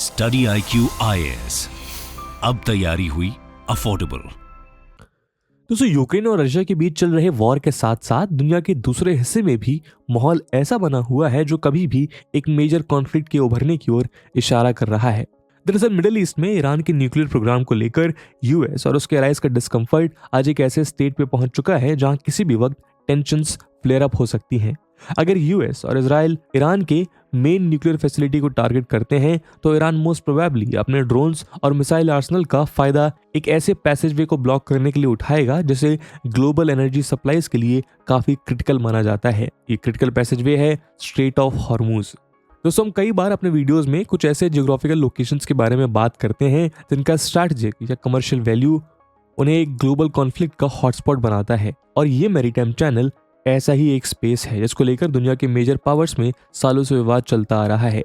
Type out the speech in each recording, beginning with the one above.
Study IQ IAS, अब तैयारी हुई अफोर्डेबल। दोस्तों, यूक्रेन और रशिया के बीच चल रहे वॉर के साथ साथ दुनिया के दूसरे हिस्से में भी माहौल ऐसा बना हुआ है जो कभी भी एक मेजर कॉन्फ्लिक्ट के उभरने की ओर इशारा कर रहा है। दरअसल मिडिल ईस्ट में ईरान के न्यूक्लियर प्रोग्राम को लेकर यूएस और उसके अलाइज का डिस्कम्फर्ट आज एक ऐसे स्टेट पे पहुंच चुका है जहां किसी भी वक्त टेंशंस फ्लेयर अप हो सकती हैं। अगर यूएस और इजराइल ईरान के मेन न्यूक्लियर फैसिलिटी को टारगेट करते हैं तो ईरान मोस्ट प्रोबेबली अपने ड्रोन्स और मिसाइल आर्सेनल का फायदा एक ऐसे पैसेजवे को ब्लॉक करने के लिए उठाएगा जिसे ग्लोबल एनर्जी सप्लाईज के लिए काफी क्रिटिकल माना जाता है। ये क्रिटिकल पैसेजवे है स्ट्रेट ऑफ हॉर्मुज। दोस्तों, हम कई बार अपने वीडियोस में कुछ ऐसे जियोग्राफिकल लोकेशंस के बारे में बात करते हैं जिनका स्ट्रैटेजिक या कमर्शियल वैल्यू उन्हें एक ग्लोबल कॉन्फ्लिक्ट का हॉटस्पॉट बनाता है, और ये मैरीटाइम चैनल ऐसा ही एक स्पेस है जिसको लेकर दुनिया के मेजर पावर्स में सालों से विवाद चलता आ रहा है।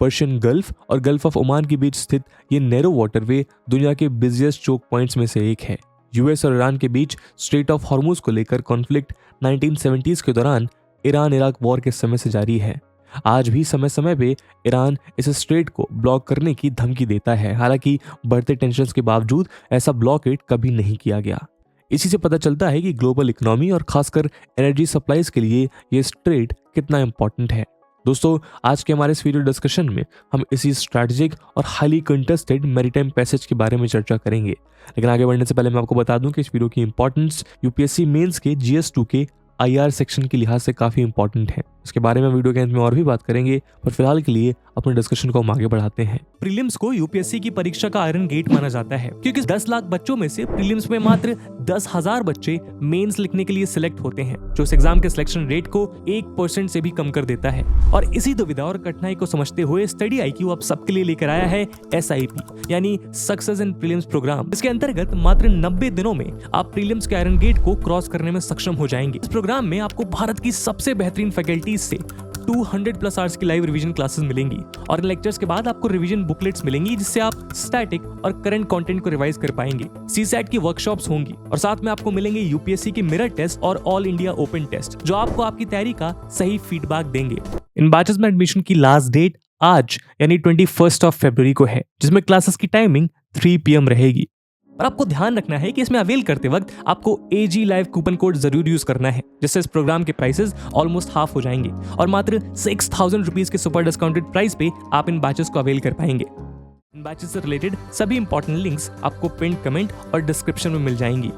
पर्शियन गल्फ और गल्फ ऑफ ओमान के बीच स्थित ये नैरो वाटरवे दुनिया के बिजिएस्ट चोक पॉइंट्स में से एक है। यूएस और ईरान के बीच स्ट्रेट ऑफ हॉर्मुज को लेकर कॉन्फ्लिक्ट 1970s के दौरान ईरान इराक वॉर के समय से जारी है। आज भी समय समय पे ईरान इस स्ट्रेट को ब्लॉक करने की धमकी देता है। हालांकि बढ़ते टेंशन्स के बावजूद ऐसा ब्लॉकेड कभी नहीं किया गया। इसी से पता चलता है कि ग्लोबल इकोनॉमी और खासकर एनर्जी सप्लाईज के लिए ये स्ट्रेट कितना इंपॉर्टेंट है। दोस्तों, आज के हमारे इस वीडियो डिस्कशन में हम इसी स्ट्रैटेजिक और हाईली कंटेस्टेड मैरीटाइम पैसेज के बारे में चर्चा करेंगे। लेकिन आगे बढ़ने से पहले मैं आपको बता दूं कि इस वीडियो की इंपॉर्टेंस यूपीएससी मेंस के GS2 के IR सेक्शन के लिहाज से काफी इंपॉर्टेंट है। इसके बारे में वीडियो के अंत में और भी बात करेंगे, पर फिलहाल के लिए अपने डिस्कशन को हम आगे बढ़ाते हैं। प्रीलिम्स को यूपीएससी की परीक्षा का आयरन गेट माना जाता है क्योंकि 10 लाख बच्चों में से प्रीलिम्स में मात्र 10,000 बच्चे मेंस लिखने के लिए सिलेक्ट होते हैं, जो इस एग्जाम के सिलेक्शन रेट को 1% से भी कम कर देता है। और इसी दुविधा और कठिनाई को समझते हुए स्टडी IQ अब सबके लिए लेकर आया है SIP यानी सक्सेस इन प्रीलिम्स प्रोग्राम। इसके अंतर्गत मात्र 90 दिनों में आप प्रीलिम्स के आयरन गेट को क्रॉस करने में सक्षम हो जाएंगे। इस प्रोग्राम में आपको भारत की सबसे बेहतरीन फैकल्टीज से 200+ आवर्स की लाइव रिवीजन क्लासेस मिलेंगी और इन लेक्चर्स के बाद आपको रिवीजन बुकलेट्स मिलेंगी जिससे आप स्टैटिक और करंट कंटेंट को रिवाइज कर पाएंगे। CSAT की वर्कशॉप्स होंगी और साथ में आपको मिलेंगे यूपीएससी की मिरर टेस्ट और ऑल इंडिया ओपन टेस्ट जो आपको आपकी तैयारी का सही फीडबैक देंगे। इन बैचेस में एडमिशन की लास्ट डेट आज यानी 21 फरवरी को है, जिसमें क्लासेस की टाइमिंग 3 PM रहेगी। और आपको ध्यान रखना है कि इसमें अवेल करते वक्त आपको AG लाइव कूपन कोड जरूर यूज करना है, जिससे इस प्रोग्राम के प्राइसेस ऑलमोस्ट हाफ हो जाएंगे और मात्र 6,000 रुपीज के सुपर डिस्काउंटेड प्राइस पे आप इन बैचेस को अवेल कर पाएंगे। इन बैचेस से रिलेटेड सभी इंपॉर्टेंट लिंक्स आपको पिन कमेंट और डिस्क्रिप्शन में मिल जाएंगी।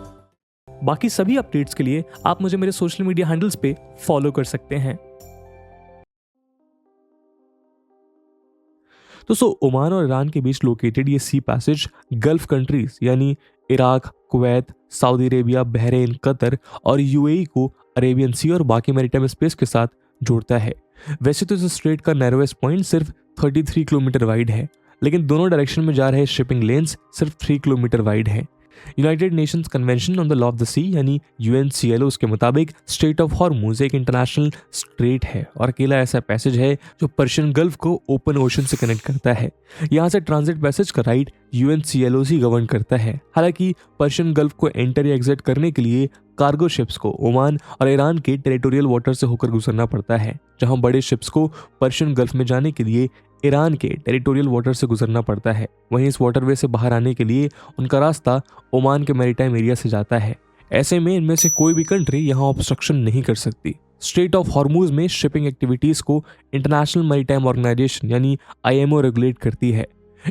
बाकी सभी अपडेट्स के लिए आप मुझे मेरे सोशल मीडिया हैंडल्स पे फॉलो कर सकते हैं। दोस्तों, ओमान और ईरान के बीच लोकेटेड ये सी पैसेज गल्फ कंट्रीज यानी Iraq, Kuwait, Saudi Arabia, Bahrain, Qatar और UAE को अरेबियन सी और बाकी मैरीटाइम स्पेस के साथ जोड़ता है। वैसे तो इस स्ट्रेट का नैरोएस्ट पॉइंट सिर्फ 33 किलोमीटर वाइड है, लेकिन दोनों डायरेक्शन में जा रहे शिपिंग लेन्स सिर्फ 3 किलोमीटर वाइड है। United Nations Convention on the Law of the Sea यानी UNCLO के मुताबिक स्ट्रेट ऑफ हॉर्मुज एक इंटरनेशनल स्ट्रेट है और अकेला ऐसा पैसेज है जो पर्शियन गल्फ को ओपन ओशन से कनेक्ट करता है। यहाँ से ट्रांजिट पैसेज का राइट UNCLO ही गवर्न करता है। हालांकि पर्शियन गल्फ को एंटर या एग्जिट करने के लिए कार्गो शिप्स को ओमान और ईरान के टेरिटोरियल वाटर से होकर गुजरना पड़ता है, जहां बड़े शिप्स को पर्शियन गल्फ में जाने के लिए ईरान के टेरिटोरियल वाटर से गुजरना पड़ता है। वहीं इस वाटरवे से बाहर आने के लिए उनका रास्ता ओमान के मैरीटाइम एरिया से जाता है। ऐसे में इनमें से कोई भी कंट्री यहाँ ऑब्स्ट्रक्शन नहीं कर सकती। स्ट्रेट ऑफ हॉर्मुज में शिपिंग एक्टिविटीज को इंटरनेशनल मैरीटाइम ऑर्गेनाइजेशन यानी IMO रेगुलेट करती है।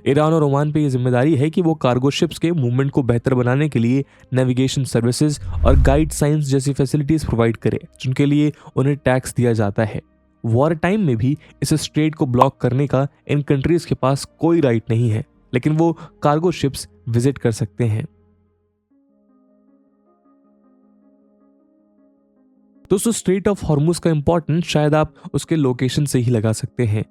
ईरान और ओमान पे ये जिम्मेदारी है कि वो कार्गो शिप्स के मूवमेंट को बेहतर बनाने के लिए नेविगेशन सर्विसेज और गाइड साइंस जैसी फैसिलिटीज प्रोवाइड करे, जिनके लिए उन्हें टैक्स दिया जाता है। वॉर टाइम में भी इस स्ट्रेट को ब्लॉक करने का इन कंट्रीज के पास कोई राइट नहीं है, लेकिन वो कार्गो शिप्स विजिट कर सकते हैं। दोस्तों, स्ट्रेट ऑफ हॉर्मुज का इंपॉर्टेंस शायद आप उसके लोकेशन से ही लगा सकते हैं।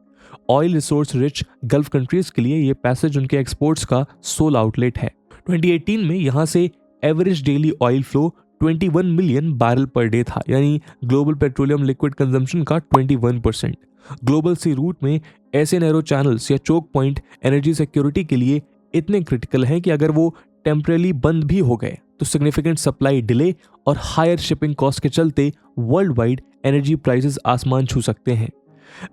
Oil resource rich gulf countries के लिए ये पैसेज उनके एक्सपोर्ट्स का सोल आउटलेट है। 2018 में यहाँ से average daily oil flow 21 million barrel per day था, यानी ग्लोबल पेट्रोलियम लिक्विड कंजम्पशन का 21%। ग्लोबल सी रूट में ऐसे नैरो चैनल्स या चोक पॉइंट एनर्जी सिक्योरिटी के लिए इतने क्रिटिकल हैं कि अगर वो टेम्परेली बंद भी हो गए तो सिग्निफिकेंट सप्लाई डिले और हायर शिपिंग कॉस्ट के चलते वर्ल्ड वाइड एनर्जी प्राइसेस आसमान छू सकते हैं।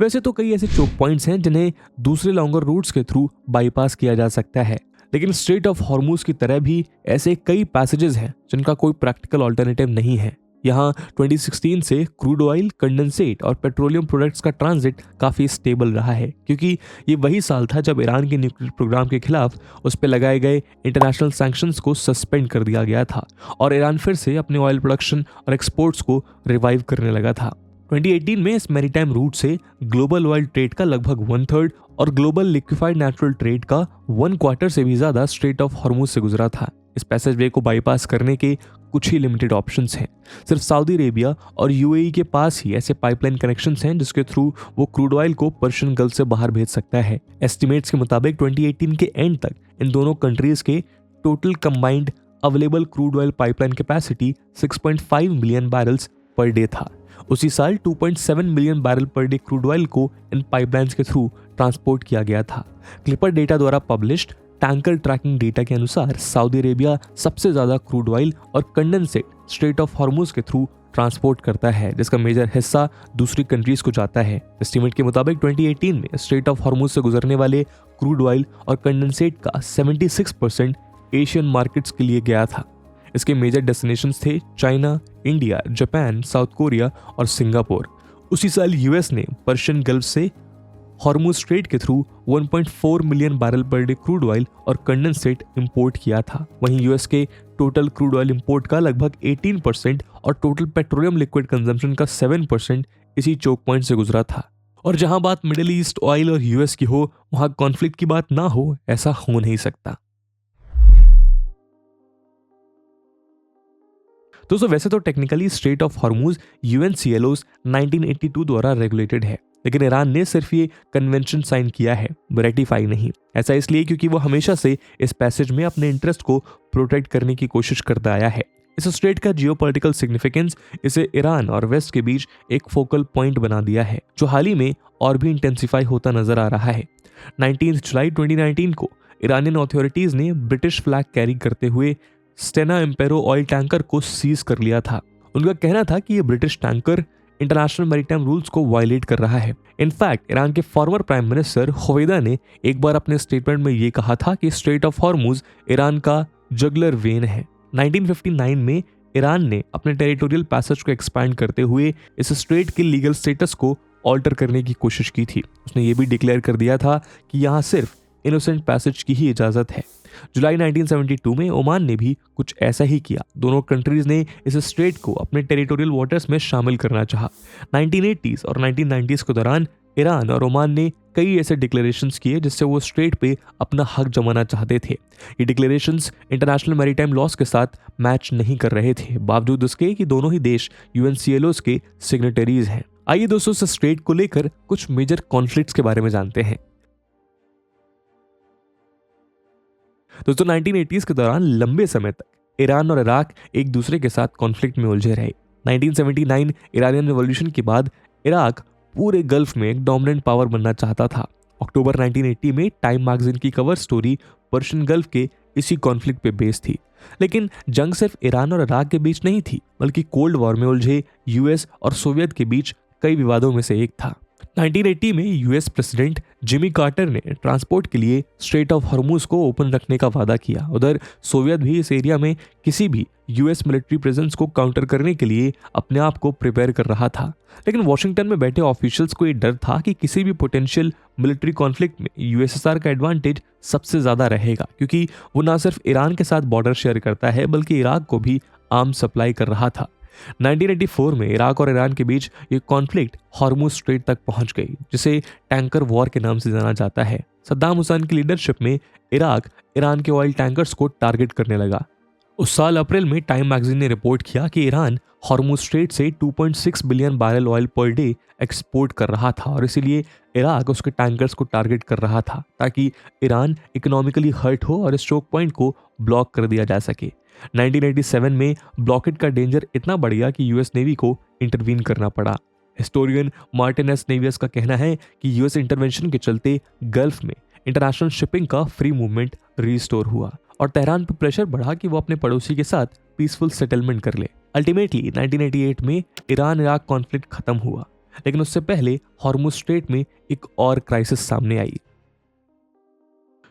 वैसे तो कई ऐसे चोक पॉइंट्स हैं जिन्हें दूसरे लॉन्गर रूट्स के थ्रू बाईपास किया जा सकता है, लेकिन स्ट्रेट ऑफ हॉर्मुज की तरह भी ऐसे कई पैसेजेस हैं जिनका कोई प्रैक्टिकल ऑल्टरनेटिव नहीं है। यहाँ 2016 से क्रूड ऑयल, कंडेंसेट और पेट्रोलियम प्रोडक्ट्स का ट्रांजिट काफ़ी स्टेबल रहा है, क्योंकि ये वही साल था जब ईरान के न्यूक्लियर प्रोग्राम के खिलाफ उस पर लगाए गए इंटरनेशनल सैंक्शंस को सस्पेंड कर दिया गया था और ईरान फिर से अपने ऑयल प्रोडक्शन और एक्सपोर्ट्स को रिवाइव करने लगा था। 2018 में इस मैरीटाइम रूट से ग्लोबल ऑयल ट्रेड का लगभग 1/3 और ग्लोबल लिक्विफाइड नेचुरल ट्रेड का 1/4 से भी ज़्यादा स्ट्रेट ऑफ हॉर्मुज से गुजरा था। इस पैसेज वे को बाईपास करने के कुछ ही लिमिटेड ऑप्शंस हैं। सिर्फ सऊदी अरेबिया और यूएई के पास ही ऐसे पाइपलाइन कनेक्शंस हैं जिसके थ्रू वो क्रूड ऑयल को पर्शियन गल्फ से बाहर भेज सकता है। एस्टिमेट्स के मुताबिक 2018 के एंड तक इन दोनों कंट्रीज के total combined available crude oil pipeline capacity 6.5 million barrels per day था। उसी साल 2.7 million barrel per day crude oil को इन पाइपलाइंस के थ्रू ट्रांसपोर्ट किया गया था। क्लिपर डेटा द्वारा पब्लिश्ड टैंकर ट्रैकिंग डेटा के अनुसार सऊदी अरेबिया सबसे ज्यादा क्रूड ऑयल और कंडेंसेट स्ट्रेट ऑफ हॉर्मुज के थ्रू ट्रांसपोर्ट करता है, जिसका मेजर हिस्सा दूसरी कंट्रीज को जाता है। एस्टीमेट के मुताबिक 2018 में स्ट्रेट ऑफ हॉर्मुज से गुजरने वाले क्रूड ऑयल और कंडेंसेट का 76% एशियन मार्केट्स के लिए गया था। इसके मेजर डेस्टिनेशंस थे China, India, Japan, south Korea और सिंगापुर। उसी साल यूएस ने पर्शियन गल्फ से हॉर्मुज स्ट्रेट के through 1.4 million barrel per day crude oil और कंडेंसेट इंपोर्ट किया था। वहीं यूएस के टोटल क्रूड ऑयल इंपोर्ट का लगभग 18% और टोटल पेट्रोलियम लिक्विड कंजम्पशन का 7% इसी चोक पॉइंट से गुजरा था। और जहां बात मिडिल ईस्ट ऑयल और यूएस की हो, वहां कॉन्फ्लिक्ट की बात ना हो, ऐसा हो नहीं सकता। दोस्तों वैसे तो टेक्निकली स्ट्रेट ऑफ हॉर्मुज यूएनसीएलओ 1982 द्वारा रेगुलेटेड है, लेकिन ईरान ने सिर्फ ये कन्वेंशन साइन किया है, रेटिफाई नहीं। ऐसा इसलिए क्योंकि वो हमेशा से इस पैसेज में अपने इंटरेस्ट को प्रोटेक्ट करने की कोशिश करता आया है। इस स्ट्रेट का जियोपॉलिटिकल सिग्निफिकेंस इसे ईरान और वेस्ट के बीच एक फोकल पॉइंट बना दिया है, जो हाल ही में और भी इंटेंसिफाई होता नजर आ रहा है। 19 जुलाई 2019 को ईरानियन अथॉरिटीज ने ब्रिटिश फ्लैग कैरी करते हुए स्टेना एम्पेरो ऑयल टैंकर को सीज कर लिया था। उनका कहना था कि ये British tanker international maritime rules को वायलेट कर रहा है। इनफैक्ट ईरान के फॉर्मर प्राइम मिनिस्टर होवेदा ने एक बार अपने स्टेटमेंट में ये कहा था कि स्ट्रेट ऑफ हॉर्मुज ईरान का जगलर वेन है। 1959 में ईरान ने अपने टेरिटोरियल पैसेज को एक्सपैंड करते हुए इस स्ट्रेट के लीगल स्टेटस को ऑल्टर करने की कोशिश की थी। उसने ये भी डिक्लेयर कर दिया था कि यहाँ सिर्फ इनोसेंट पैसेज की ही इजाजत है। जुलाई 1972 में ओमान ने भी कुछ ऐसा ही किया। दोनों कंट्रीज ने इस स्ट्रेट को अपने टेरिटोरियल वाटर्स में शामिल करना चाहा। 1980s और 1990s के दौरान ईरान और ओमान ने कई ऐसे डिक्लेरेशंस किए जिससे वो स्ट्रेट पे अपना हक जमाना चाहते थे। ये डिक्लेरेशंस इंटरनेशनल मैरीटाइम लॉस के साथ मैच नहीं कर रहे थे, बावजूद इसके कि दोनों ही देश यूएनसीएलओ के सिग्नेटरीज हैं। आइए दोस्तों इस स्ट्रेट को लेकर कुछ मेजर कॉन्फ्लिक्ट्स के बारे में जानते हैं। दोस्तों 1980s के दौरान लंबे समय तक ईरान और इराक एक दूसरे के साथ कॉन्फ्लिक्ट में उलझे रहे। 1979 ईरानियन रिवॉल्यूशन के बाद इराक पूरे गल्फ में एक डोमिनेंट पावर बनना चाहता था। अक्टूबर 1980 में टाइम मैगजीन की कवर स्टोरी पर्शियन गल्फ के इसी कॉन्फ्लिक्ट पे बेस्ड थी। लेकिन जंग सिर्फ ईरान और इराक के बीच नहीं थी, बल्कि कोल्ड वॉर में उलझे यूएस और सोवियत के बीच कई विवादों में से एक था। 1980 में यूएस प्रेसिडेंट जिमी कार्टर ने ट्रांसपोर्ट के लिए स्ट्रेट ऑफ हॉर्मुज को ओपन रखने का वादा किया। उधर सोवियत भी इस एरिया में किसी भी यूएस मिलिट्री प्रेजेंस को काउंटर करने के लिए अपने आप को प्रिपेयर कर रहा था। लेकिन वॉशिंगटन में बैठे ऑफिशियल्स को ये डर था कि किसी भी पोटेंशियल मिलिट्री कॉन्फ्लिक्ट में यूएसएसआर का एडवांटेज सबसे ज्यादा रहेगा, क्योंकि वो ना सिर्फ ईरान के साथ बॉर्डर शेयर करता है बल्कि इराक को भी आर्म्स सप्लाई कर रहा था। 1984 में इराक और ईरान के बीच ये कॉन्फ्लिक्ट हॉर्मुज स्ट्रेट तक पहुंच गई, जिसे टैंकर वॉर के नाम से जाना जाता है। सद्दाम हुसैन की लीडरशिप में इराक ईरान के ऑयल टैंकर्स को टारगेट करने लगा। उस साल अप्रैल में टाइम मैगजीन ने रिपोर्ट किया कि ईरान हॉर्मुज स्ट्रेट से 2.6 billion barrel oil per day export कर रहा था और इसीलिए इराक उसके टैंकर्स को टारगेट कर रहा था ताकि ईरान इकोनॉमिकली हर्ट हो और इस चोक पॉइंट को ब्लॉक कर दिया जा सके। 1987 में ब्लॉकेट का डेंजर इतना बढ़ गया कि यूएस नेवी को इंटरवीन करना पड़ा। हिस्टोरियन मार्टिन एस नेवियस का कहना है कि यूएस इंटरवेंशन के चलते गल्फ में इंटरनेशनल शिपिंग का फ्री मूवमेंट रिस्टोर हुआ और तेहरान पर प्रेशर बढ़ा कि वो अपने पड़ोसी के साथ पीसफुल सेटलमेंट कर ले। अल्टीमेटली 1988 में ईरान इराक कॉन्फ्लिक्ट खत्म हुआ। लेकिन उससे पहले हॉर्मुज स्ट्रेट में एक और क्राइसिस सामने आई।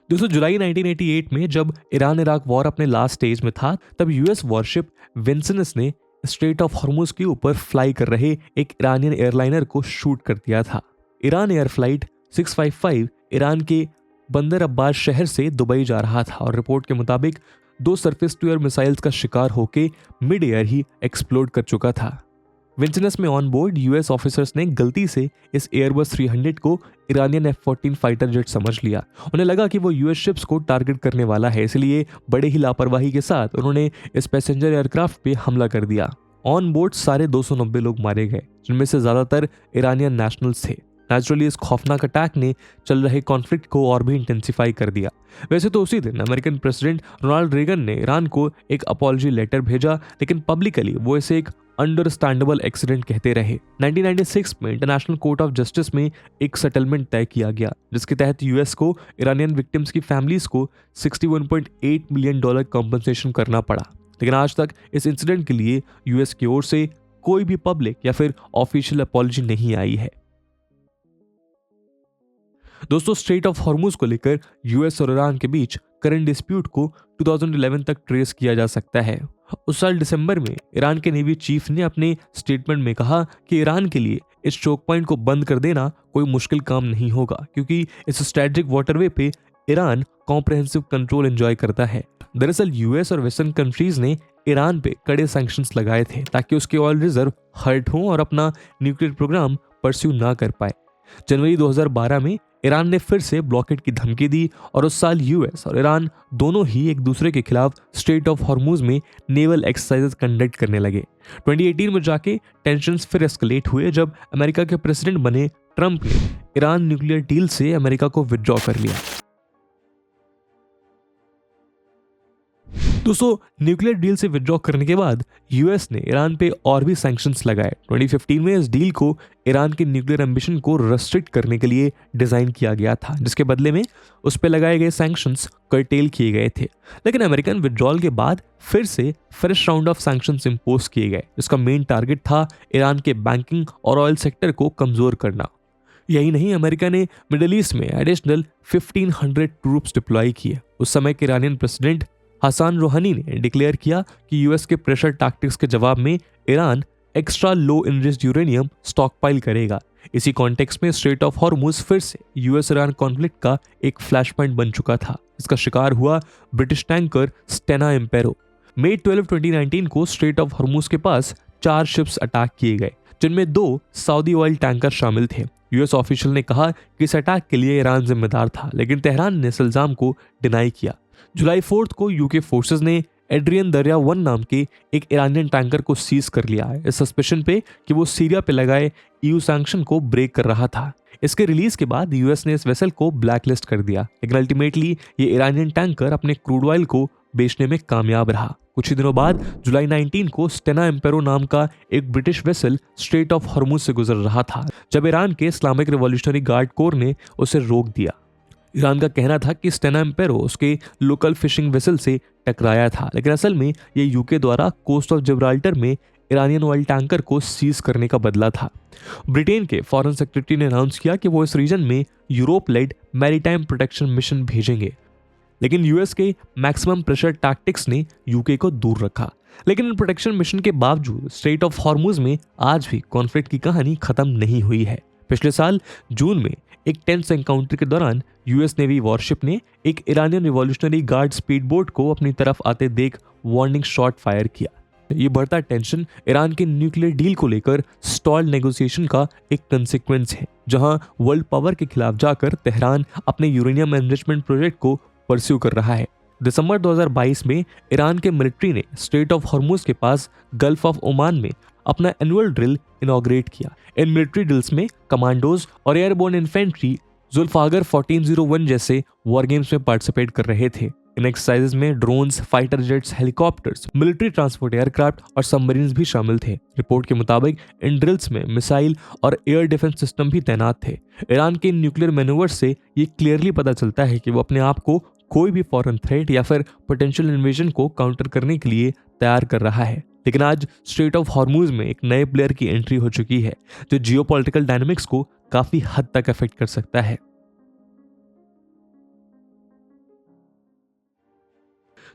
दोस्तों, जुलाई 1988 में जब ईरान इराक वॉर अपने लास्ट स्टेज में था, तब यूएस वॉरशिप विंसनस ने स्ट्रेट ऑफ हॉर्मुज के ऊपर फ्लाई कर रहे एक ईरानियन एयरलाइनर को शूट कर दिया था। ईरान एयर फ्लाइट 655 ईरान के बंदर अब्बास शहर से दुबई जा रहा था और रिपोर्ट के मुताबिक 2 सरफेस टू एयर मिसाइल्स का शिकार होकर मिड एयर ही एक्सप्लोड कर चुका था। विंचनस में ऑन बोर्ड यूएस ऑफिसर्स ने गलती से इस एयरबस 300 को ईरानियन F-14 फाइटर जेट समझ लिया। उन्हें लगा कि वो यूएस शिप्स को टारगेट करने वाला है, इसलिए बड़े ही लापरवाही के साथ उन्होंने इस पैसेंजर एयरक्राफ्ट पे हमला कर दिया। ऑन बोर्ड सारे 290 लोग मारे गए, जिनमें से ज्यादातर ईरानियन नेशनल्स थे। नेचुरली इस खौफनाक अटैक ने चल रहे कॉन्फ्लिक्ट को और भी इंटेंसिफाई कर दिया। वैसे तो उसी दिन अमेरिकन प्रेसिडेंट रोनाल्ड रेगन ने ईरान को एक अपॉलजी लेटर भेजा, लेकिन पब्लिकली वो इसे एक अंडरस्टैंडेबल एक्सीडेंट कहते रहे। 1996 में इंटरनेशनल कोर्ट ऑफ जस्टिस में एक सेटलमेंट तय किया गया, जिसके तहत यूएस को ईरानियन विक्टिम्स की फैमिलीज को $61.8 मिलियन कॉम्पनसेशन करना पड़ा। लेकिन आज तक इस इंसिडेंट के लिए यूएस की ओर से कोई भी पब्लिक या फिर ऑफिशियल अपॉलजी नहीं आई है। दोस्तों, स्ट्रेट ऑफ हॉर्मुज को लेकर यूएस और ईरान के बीच करंट डिस्प्यूट को 2011 तक ट्रेस किया जा सकता है। उस साल दिसंबर में ईरान के नेवी चीफ ने अपने स्टेटमेंट में कहा कि ईरान के लिए इस चोक पॉइंट को बंद कर देना कोई मुश्किल काम नहीं होगा, क्योंकि इस स्ट्रेटेजिक वाटरवे पे ईरान कॉम्प्रिहेंसिव कंट्रोल एंजॉय करता है। दरअसल यूएस और वेस्टर्न कंट्रीज ने ईरान पे कड़े सैंक्शंस लगाए थे ताकि उसके ऑयल रिजर्व हर्ट हो और अपना न्यूक्लियर प्रोग्राम परस्यू ना कर पाए। जनवरी 2012 में ईरान ने फिर से ब्लॉकेट की धमकी दी और उस साल यूएस और ईरान दोनों ही एक दूसरे के खिलाफ स्ट्रेट ऑफ हॉर्मुज में नेवल एक्सरसाइजेस कंडक्ट करने लगे। 2018 में जाके टेंशंस फिर एस्केलेट हुए जब अमेरिका के प्रेसिडेंट बने ट्रंप ने ईरान न्यूक्लियर डील से अमेरिका को विथड्रॉ कर लिया। दोस्तों, न्यूक्लियर डील से विथड्रॉ करने के बाद यूएस ने ईरान पे और भी सैंक्शंस लगाए। 2015 में इस डील को ईरान के न्यूक्लियर एम्बिशन को रेस्ट्रिक्ट करने के लिए डिजाइन किया गया था, जिसके बदले में उस पर लगाए गए सैंक्शंस कर्टेल किए गए थे। लेकिन अमेरिकन विथड्रॉल के बाद फिर से fresh round of sanctions impose किए गए, जिसका मेन टारगेट था ईरान के बैंकिंग और ऑयल सेक्टर को कमजोर करना। यही नहीं, अमेरिका ने मिडिल ईस्ट में एडिशनल 1500 ट्रूप्स डिप्लॉय किए। उस समय के ईरानियन प्रेसिडेंट हसन रूहानी ने डिक्लेयर किया कि यूएस के प्रेशर टैक्टिक्स के जवाब में ईरान एक्स्ट्रा लो एनरिच्ड यूरेनियम स्टॉकपाइल करेगा। इसी कॉन्टेक्स्ट में स्ट्रेट ऑफ हॉर्मुज फिर से यूएस ईरान कॉन्फ्लिक्ट का एक फ्लैश पॉइंट बन चुका था। इसका शिकार हुआ ब्रिटिश टैंकर स्टेना एम्पेरो। मई 12, 2019 को स्ट्रेट ऑफ हॉर्मुज के पास 4 शिप्स अटैक किए गए, जिनमें 2 सऊदी ऑयल टैंकर शामिल थे। यूएस ऑफिशियल ने कहा कि इस अटैक के लिए ईरान जिम्मेदार था, लेकिन तेहरान ने इस इल्जाम को डिनाई किया। जुलाई 4 को यूके फोर्सेस ने एड्रियन दरिया 1 नाम के एक ईरानियन टैंकर को सीज कर लिया है, इस सस्पेशन पे कि वो सीरिया पे लगाए ईयू सैंक्शन को ब्रेक कर रहा था। इसके रिलीज के बाद यूएस ने इस वेसल को ब्लैकलिस्ट कर दिया, लेकिन अल्टीमेटली ये ईरानियन टैंकर अपने क्रूड ऑयल को बेचने में कामयाब रहा। कुछ ही दिनों बाद जुलाई 19 को स्टेना एम्पेरो नाम का एक British vessel straight of Hormuz से गुजर रहा था, जब ईरान के इस्लामिक रिवॉल्यूशनरी गार्ड कोर ने उसे रोक दिया। ईरान का कहना था कि स्टेना एम्पेरो उसके लोकल फिशिंग वेसल से टकराया था, लेकिन असल में ये यूके द्वारा कोस्ट ऑफ जिब्राल्टर में ईरानियन ऑयल टैंकर को सीज करने का बदला था। ब्रिटेन के फॉरेन सेक्रेटरी ने अनाउंस किया कि वो इस रीजन में Europe led maritime protection mission भेजेंगे, लेकिन यूएस के मैक्सिमम प्रेशर टैक्टिक्स ने यूके को दूर रखा। लेकिन इन प्रोटेक्शन मिशन के बावजूद स्ट्रेट ऑफ हॉर्मुज में आज भी कॉन्फ्लिक्ट की कहानी खत्म नहीं हुई है। पिछले साल जून में एक टेंस एनकाउंटर के दौरान यूएस नेवी वॉरशिप ने एक ईरानियन रिवॉल्यूशनरी गार्ड स्पीडबोट को अपनी तरफ आते देख वार्निंग शॉट फायर किया। ये बढ़ता टेंशन ईरान के न्यूक्लियर डील को लेकर स्टॉल नेगोशिएशन का एक कंसिक्वेंस है, जहां वर्ल्ड पावर के खिलाफ जाकर तेहरान अपने यूरेनियम एनरिचमेंट प्रोजेक्ट को परस्यू कर रहा है। दिसंबर 2022 में ईरान के मिलिट्री ने स्ट्रेट ऑफ हॉर्मुज के पास गल्फ ऑफ ओमान में अपना एनुअल ड्रिल इनॉग्रेट किया। इन मिलिट्री ड्रिल्स में कमांडोज और एयरबोर्न इन्फेंट्री जुल्फागर 1401 जैसे वॉर गेम्स में पार्टिसिपेट कर रहे थे। इन एक्सरसाइजेस में drones, fighter jets, helicopters, military transport aircraft और सबमरीन्स भी शामिल थे। रिपोर्ट के मुताबिक इन ड्रिल्स में मिसाइल और एयर डिफेंस सिस्टम भी तैनात थे। ईरान के न्यूक्लियर मैन्यूवर्स से ये क्लियरली पता चलता है कि वो अपने आप को कोई भी फॉरेन थ्रेट या फिर पोटेंशियल इन्वेजन को काउंटर करने के लिए तैयार कर रहा है। लेकिन आज स्ट्रेट ऑफ हॉर्मूज में एक नए प्लेयर की एंट्री हो चुकी है जो जियोपॉलिटिकल डायनामिक्स को काफी हद तक अफेक्ट कर सकता है।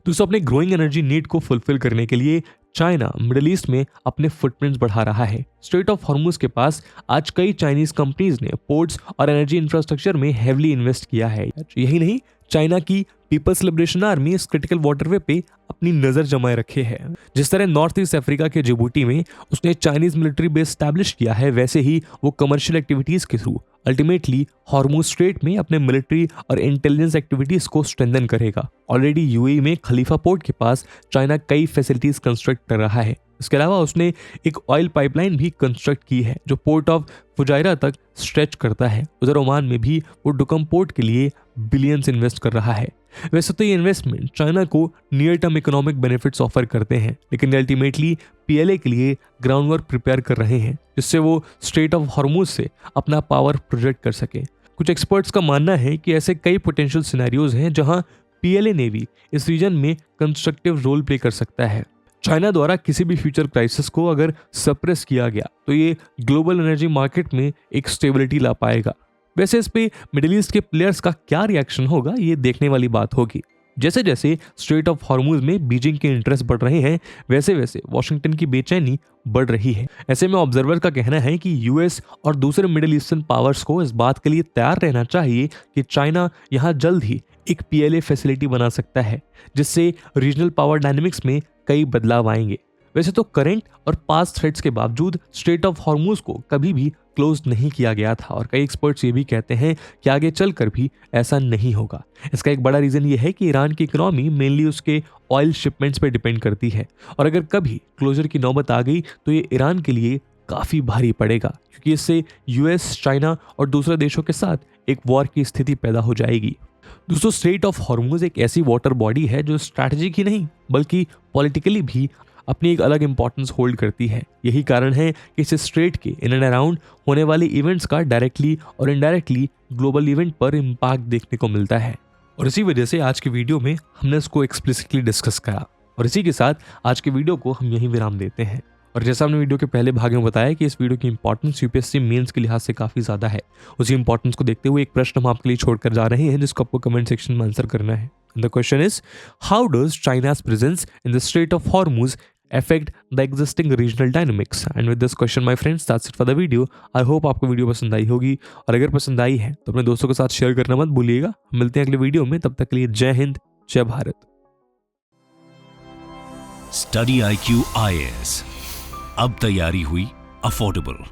दोस्तों, अपने ग्रोइंग एनर्जी नीड को फुलफिल करने के लिए चाइना मिडिल ईस्ट में अपने फुटप्रिंट्स बढ़ा रहा है। स्ट्रेट ऑफ हॉर्मूज के पास आज कई चाइनीज कंपनीज ने पोर्ट्स और एनर्जी इंफ्रास्ट्रक्चर में हेवली इन्वेस्ट किया है। यही नहीं, चाइना की पीपल्स लिबरेशन आर्मी इस क्रिटिकल वाटरवे पे अपनी नजर जमाए रखे है। जिस तरह नॉर्थ ईस्ट अफ्रीका के जिबूटी में उसने चाइनीज मिलिट्री बेस स्टैब्लिश किया है, वैसे ही वो कमर्शियल एक्टिविटीज के थ्रू अल्टीमेटली हॉर्मूज स्ट्रेट में अपने मिलिट्री और इंटेलिजेंस एक्टिविटीज को स्ट्रेंथन करेगा। ऑलरेडी यूएई में खलीफा पोर्ट के पास चाइना कई फैसिलिटीज कंस्ट्रक्ट कर रहा है। इसके अलावा उसने एक ऑयल पाइपलाइन भी कंस्ट्रक्ट की है जो पोर्ट ऑफ फुजायरा तक स्ट्रेच करता है। उधर ओमान में भी वो डुकम पोर्ट के लिए बिलियंस इन्वेस्ट कर रहा है। वैसे तो ये इन्वेस्टमेंट चाइना को near term economic benefits offer करते हैं, लेकिन अल्टीमेटली पीएलए के लिए ग्राउंड वर्क प्रिपेयर कर रहे हैं जिससे वो स्ट्रेट ऑफ हॉर्मूज से अपना पावर प्रोजेक्ट कर सके। कुछ एक्सपर्ट्स का मानना है कि ऐसे कई पोटेंशियल सिनेरियोज हैं जहां पीएलए नेवी इस रीजन में कंस्ट्रक्टिव रोल प्ले कर सकता है। चाइना द्वारा किसी भी फ्यूचर क्राइसिस को अगर सप्रेस किया गया तो ये ग्लोबल एनर्जी मार्केट में एक स्टेबिलिटी ला पाएगा। वैसे इस पे मिडिल ईस्ट के प्लेयर्स का क्या रिएक्शन होगा, ये देखने वाली बात होगी। जैसे जैसे स्ट्रेट ऑफ हॉर्मूज में बीजिंग के इंटरेस्ट बढ़ रहे हैं, वैसे वैसे वॉशिंगटन की बेचैनी बढ़ रही है। ऐसे में ऑब्जर्वर का कहना है कि यूएस और दूसरे मिडिल ईस्टर्न पावर्स को इस बात के लिए तैयार रहना चाहिए कि चाइना यहाँ जल्द ही एक पीएलए फैसिलिटी बना सकता है जिससे रीजनल पावर डायनेमिक्स में कई बदलाव आएंगे। वैसे तो करंट और पास्ट थ्रेट्स के बावजूद स्ट्रेट ऑफ हॉर्मूज को कभी भी क्लोज नहीं किया गया था और कई एक्सपर्ट्स ये भी कहते हैं कि आगे चलकर भी ऐसा नहीं होगा। इसका एक बड़ा रीजन ये है कि ईरान की इकोनॉमी मेनली उसके ऑयल शिपमेंट्स पे डिपेंड करती है और अगर कभी क्लोजर की नौबत आ गई तो ये ईरान के लिए काफी भारी पड़ेगा, क्योंकि इससे यूएस, चाइना और दूसरे देशों के साथ एक वॉर की स्थिति पैदा हो जाएगी। दोस्तों, स्ट्रेट ऑफ हॉर्मूज एक ऐसी वाटर बॉडी है जो स्ट्रैटेजिक ही नहीं बल्कि पॉलिटिकली भी अपनी एक अलग इंपॉर्टेंस होल्ड करती है। यही कारण है कि इस स्ट्रेट के इन एंड अराउंड होने वाले इवेंट्स का डायरेक्टली और इनडायरेक्टली ग्लोबल इवेंट पर इम्पैक्ट देखने को मिलता है और इसी वजह से आज के वीडियो में हमने इसको एक्सप्लिसिटली डिस्कस करा। और इसी के साथ आज के वीडियो को हम यहीं विराम देते हैं। और जैसा हमने वीडियो के पहले भाग में बताया कि इस वीडियो की इंपॉर्टेंस यूपीएससी मेंस के लिहाज से काफी ज्यादा है, उसी इंपॉर्टेंस को देखते हुए एक प्रश्न हम आपके लिए छोड़कर जा रहे हैं जिसको आपको कमेंट सेक्शन में आंसर करना है। The question is, how does चाइना's presence in the straight of Hormuz affect the existing regional dynamics? And with this question my friends, that's it for the video. I hope आपको video पसंद आई होगी और अगर पसंद आई है तो अपने दोस्तों के साथ शेयर करना मत भूलिएगा। मिलते हैं अगले वीडियो में, तब तक के लिए जय हिंद, जय भारत। स्टडी IQ IAS, अब तैयारी हुई अफोर्डेबल।